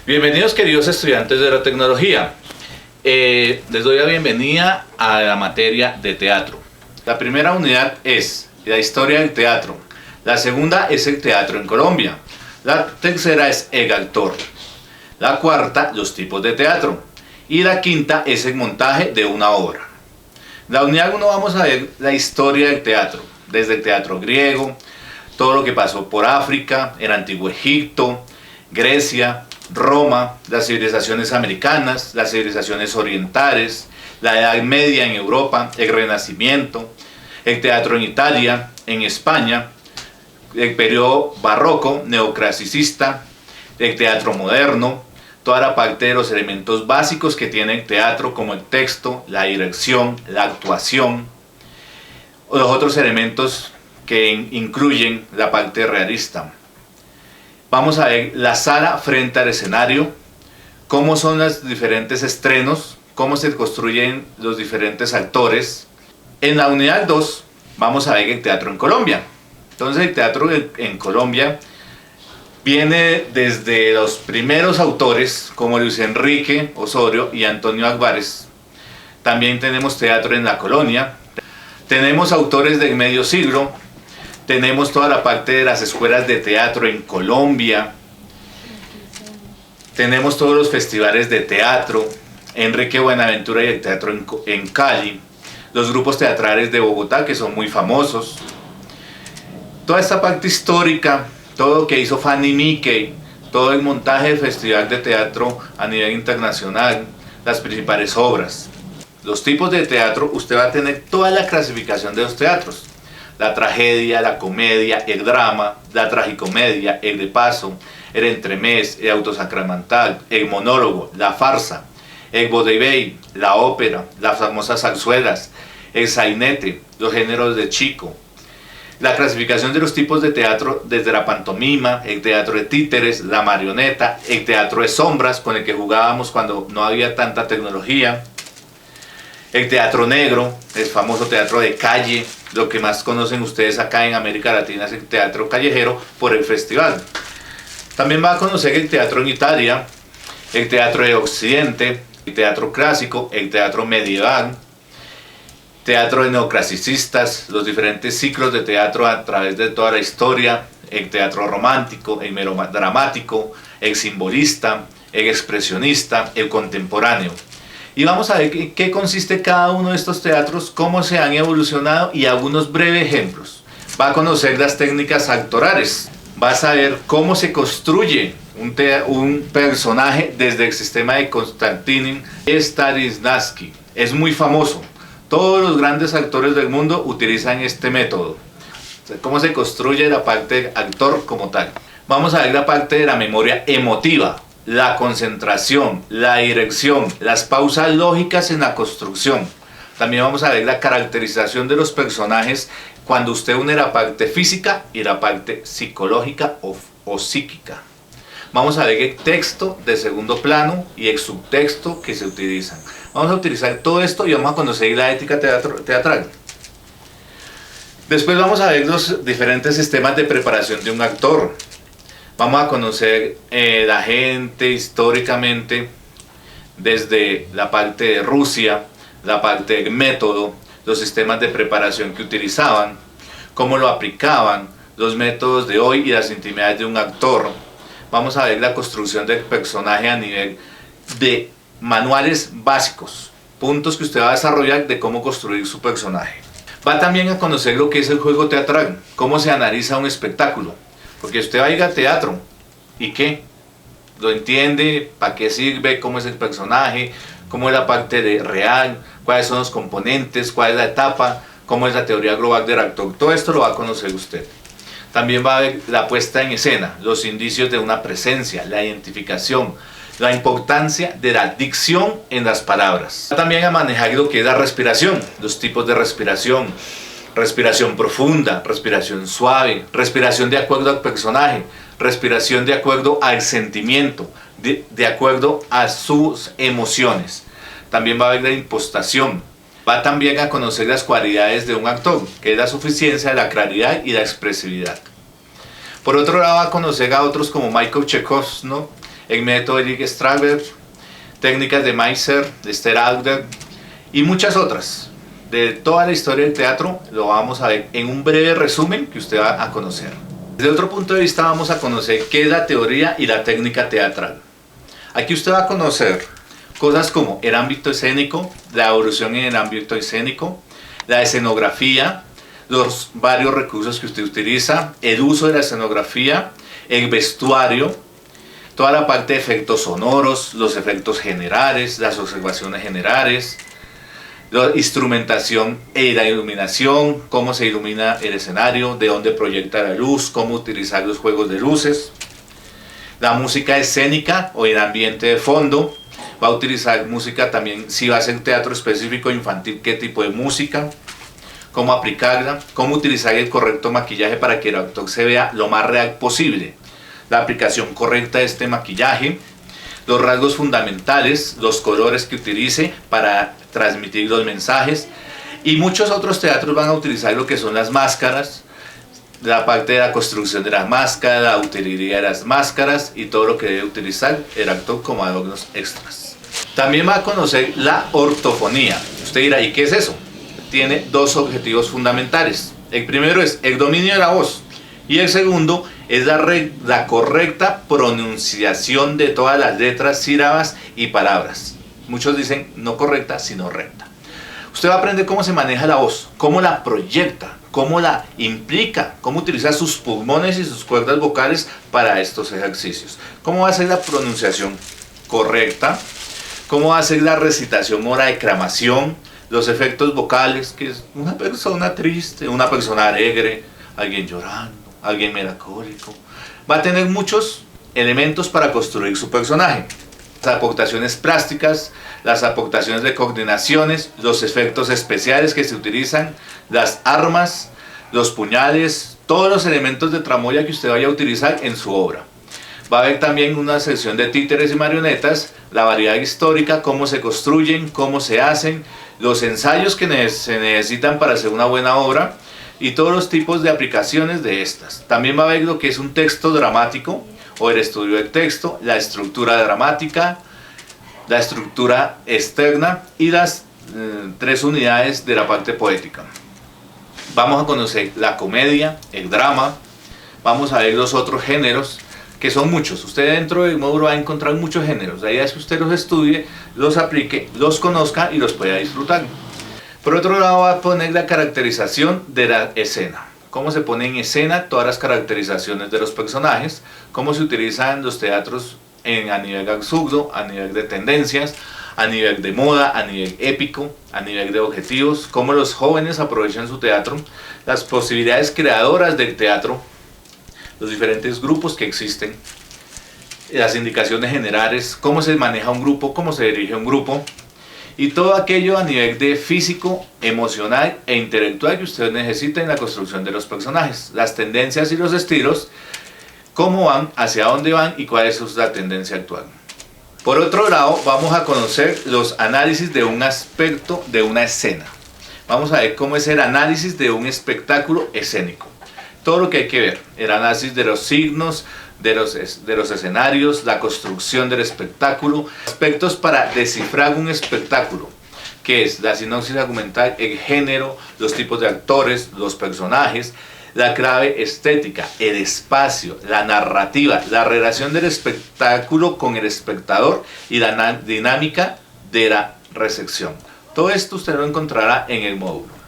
Bienvenidos queridos estudiantes de la tecnología. Les doy la bienvenida a la materia de teatro. La primera unidad es la historia del teatro. La segunda es el teatro en Colombia. La tercera es el actor. La cuarta, los tipos de teatro. Y la quinta es el montaje de una obra. La unidad 1 vamos a ver la historia del teatro, desde el teatro griego, todo lo que pasó por África, el antiguo Egipto, Grecia, Roma, las civilizaciones americanas, las civilizaciones orientales, la Edad Media en Europa, el Renacimiento, el teatro en Italia, en España, el periodo barroco, neoclasicista, el teatro moderno, toda la parte de los elementos básicos que tiene el teatro, como el texto, la dirección, la actuación, o los otros elementos que incluyen la parte realista. Vamos a ver la sala frente al escenario, cómo son los diferentes estrenos, cómo se construyen los diferentes actores. En la unidad 2 vamos a ver el teatro en Colombia. Entonces el teatro en Colombia viene desde los primeros autores como Luis Enrique Osorio y Antonio Álvarez. También tenemos teatro en la colonia. Tenemos autores del medio siglo. Tenemos toda la parte de las escuelas de teatro en Colombia. Tenemos todos los festivales de teatro. Enrique Buenaventura y el teatro en Cali. Los grupos teatrales de Bogotá, que son muy famosos. Toda esta parte histórica, todo lo que hizo Fanny Mickey, todo el montaje del festival de teatro a nivel internacional, las principales obras. Los tipos de teatro, usted va a tener toda la clasificación de los teatros. La tragedia, la comedia, el drama, la tragicomedia, el de paso, el entremés, el autosacramental, el monólogo, la farsa, el vodevil, la ópera, las famosas zarzuelas, el sainete, los géneros de chico. La clasificación de los tipos de teatro desde la pantomima, el teatro de títeres, la marioneta, el teatro de sombras con el que jugábamos cuando no había tanta tecnología, el teatro negro, el famoso teatro de calle, lo que más conocen ustedes acá en América Latina es el teatro callejero por el festival. También va a conocer el teatro en Italia, el teatro de Occidente, el teatro clásico, el teatro medieval, teatro de neoclasicistas, los diferentes ciclos de teatro a través de toda la historia, el teatro romántico, el melodramático, el simbolista, el expresionista, el contemporáneo. Y vamos a ver en qué consiste cada uno de estos teatros, cómo se han evolucionado y algunos breves ejemplos. Va a conocer las técnicas actorales, va a saber cómo se construye un personaje desde el sistema de Konstantin Stanislavski. Es muy famoso. Todos los grandes actores del mundo utilizan este método. O sea, cómo se construye la parte del actor como tal. Vamos a ver la parte de la memoria emotiva, la concentración, la dirección, las pausas lógicas en la construcción. También vamos a ver la caracterización de los personajes cuando usted une la parte física y la parte psicológica o psíquica. Vamos a ver el texto de segundo plano y el subtexto que se utilizan. Vamos a utilizar todo esto y vamos a conocer la ética teatral. Después vamos a ver los diferentes sistemas de preparación de un actor. Vamos a conocer la gente históricamente desde la parte de Rusia, la parte del método, los sistemas de preparación que utilizaban, cómo lo aplicaban, los métodos de hoy y las intimidades de un actor. Vamos a ver la construcción del personaje a nivel de manuales básicos, puntos que usted va a desarrollar de cómo construir su personaje. Va también a conocer lo que es el juego teatral, cómo se analiza un espectáculo, porque usted va a ir al teatro y ¿qué? Lo entiende, para qué sirve, cómo es el personaje, cómo es la parte de real, cuáles son los componentes, cuál es la etapa, cómo es la teoría global del actor. Todo esto lo va a conocer usted. También va a ver la puesta en escena, los indicios de una presencia, la identificación, la importancia de la dicción en las palabras. También a manejar lo que es la respiración, los tipos de respiración, respiración profunda, respiración suave, respiración de acuerdo al personaje, respiración de acuerdo al sentimiento, de acuerdo a sus emociones. También va a ver la impostación. Va también a conocer las cualidades de un actor, que es la suficiencia, la claridad y la expresividad. Por otro lado, va a conocer a otros como Michael Chekhov, ¿no? el método Erich Strasberg, técnicas de Meiser, de Steralder y muchas otras. De toda la historia del teatro lo vamos a ver en un breve resumen que usted va a conocer. Desde otro punto de vista vamos a conocer qué es la teoría y la técnica teatral. Aquí usted va a conocer cosas como el ámbito escénico, la evolución en el ámbito escénico, la escenografía, los varios recursos que usted utiliza, el uso de la escenografía, el vestuario, toda la parte de efectos sonoros, los efectos generales, las observaciones generales, la instrumentación y la iluminación, cómo se ilumina el escenario, de dónde proyecta la luz, cómo utilizar los juegos de luces, la música escénica o el ambiente de fondo. Va a utilizar música también, si va a hacer teatro específico infantil, qué tipo de música, cómo aplicarla, cómo utilizar el correcto maquillaje para que el actor se vea lo más real posible, la aplicación correcta de este maquillaje, los rasgos fundamentales, los colores que utilice para transmitir los mensajes, y muchos otros teatros van a utilizar lo que son las máscaras, la parte de la construcción de las máscaras, la utilidad de las máscaras y todo lo que debe utilizar el actor como adornos extras. También va a conocer la ortofonía. Usted dirá, ¿y qué es eso? Tiene dos objetivos fundamentales. El primero es el dominio de la voz y el segundo es la correcta pronunciación de todas las letras, sílabas y palabras. Muchos dicen no correcta, sino recta. Usted va a aprender cómo se maneja la voz, cómo la proyecta, cómo la implica, cómo utiliza sus pulmones y sus cuerdas vocales para estos ejercicios. Cómo va a ser la pronunciación correcta, cómo va a ser la recitación o la declamación, los efectos vocales, que es una persona triste, una persona alegre, alguien llorando, alguien melancólico. Va a tener muchos elementos para construir su personaje. Las aportaciones plásticas, las aportaciones de coordinaciones, los efectos especiales que se utilizan, las armas, los puñales, todos los elementos de tramoya que usted vaya a utilizar en su obra. Va a haber también una sección de títeres y marionetas, la variedad histórica, cómo se construyen, cómo se hacen, los ensayos que se necesitan para hacer una buena obra y todos los tipos de aplicaciones de estas. También va a haber lo que es un texto dramático o el estudio del texto, la estructura dramática, la estructura externa y las 3 unidades de la parte poética. Vamos a conocer la comedia, el drama, vamos a ver los otros géneros, que son muchos. Usted dentro del módulo va a encontrar muchos géneros. La idea es que usted los estudie, los aplique, los conozca y los pueda disfrutar. Por otro lado, va a poner la caracterización de la escena. Cómo se pone en escena todas las caracterizaciones de los personajes, cómo se utilizan los teatros a nivel absurdo, a nivel de tendencias, a nivel de moda, a nivel épico, a nivel de objetivos, cómo los jóvenes aprovechan su teatro, las posibilidades creadoras del teatro, los diferentes grupos que existen, las indicaciones generales, cómo se maneja un grupo, cómo se dirige un grupo, y todo aquello a nivel de físico, emocional e intelectual que usted necesita en la construcción de los personajes, las tendencias y los estilos, cómo van, hacia dónde van y cuál es la tendencia actual. Por otro lado, vamos a conocer los análisis de un aspecto de una escena. Vamos a ver cómo es el análisis de un espectáculo escénico. Todo lo que hay que ver, el análisis de los signos, de los escenarios, la construcción del espectáculo, aspectos para descifrar un espectáculo, que es la sinopsis argumental, el género, los tipos de actores, los personajes, la clave estética, el espacio, la narrativa, la relación del espectáculo con el espectador y la dinámica de la recepción. Todo esto usted lo encontrará en el módulo.